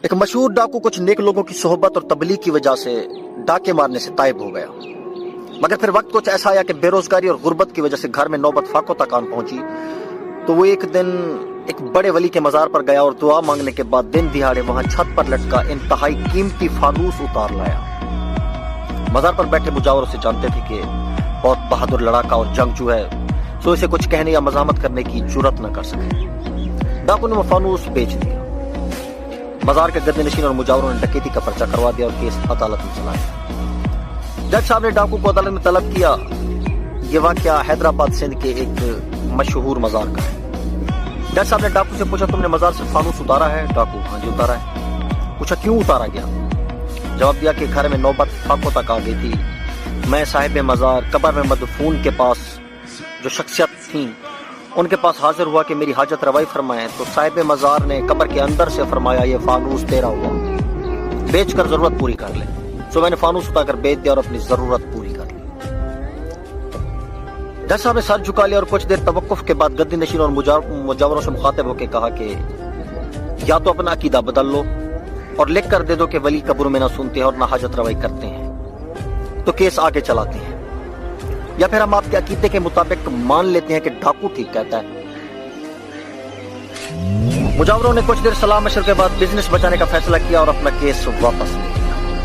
ایک مشہور ڈاکو کچھ نیک لوگوں کی صحبت اور تبلیغ کی وجہ سے ڈاکے مارنے سے تائب ہو گیا، مگر پھر وقت کچھ ایسا آیا کہ بے روزگاری اور غربت کی وجہ سے گھر میں نوبت فاقوں تک آن پہنچی، تو وہ ایک دن ایک بڑے ولی کے مزار پر گیا اور دعا مانگنے کے بعد دن دہاڑے وہاں چھت پر لٹکا انتہائی قیمتی فانوس اتار لایا۔ مزار پر بیٹھے مجاور اسے جانتے تھے کہ بہت بہادر لڑاکا اور جنگجو ہے، سو اسے کچھ کہنے یا مزاحمت کرنے کی جرات نہ کر سکے۔ ڈاکو نے وہ فانوس بیچ دیا۔ مزار کے گدے نشین اور مجاوروں نے ڈکیتی کا پرچہ کروا دیا اور کیس عدالت میں چلا گیا۔ جج صاحب نے ڈاکو کو عدالت میں طلب کیا۔ یہ واقعہ حیدرآباد سندھ کے ایک مشہور مزار کا ہے۔ جج صاحب نے ڈاکو سے پوچھا، تم نے مزار سے فانوس اتارا ہے؟ ڈاکو: ہاں جی اتارا ہے۔ پوچھا کیوں اتارا گیا؟ جواب دیا کہ گھر میں نوبت فاقوں تک آ گئی تھی، میں صاحب مزار قبر میں مدفون کے پاس جو شخصیت تھیں ان کے پاس حاضر ہوا کہ میری حاجت روائی فرمائیں، تو صاحب مزار نے قبر کے اندر سے فرمایا یہ فانوس تیرا ہوا، بیچ کر ضرورت پوری کر لے۔ سو میں نے فانوس اٹھا کر بیچ دیا اور اپنی ضرورت پوری کر لی۔ جج صاحب نے سر جھکا لیا اور کچھ دیر توقف کے بعد گدی نشین اور مجاوروں سے مخاطب ہو کے کہا کہ یا تو اپنا عقیدہ بدل لو اور لکھ کر دے دو کہ ولی قبر میں نہ سنتے ہیں اور نہ حاجت روائی کرتے ہیں، تو کیس آگے چلاتے ہیں، یا پھر ہم آپ کے عقیدے کے مطابق مان لیتے ہیں کہ ڈاکو ٹھیک کہتا ہے۔ مجاوروں نے کچھ دیر سلام مشورے کے بعد بزنس بچانے کا فیصلہ کیا اور اپنا کیس واپس لیا۔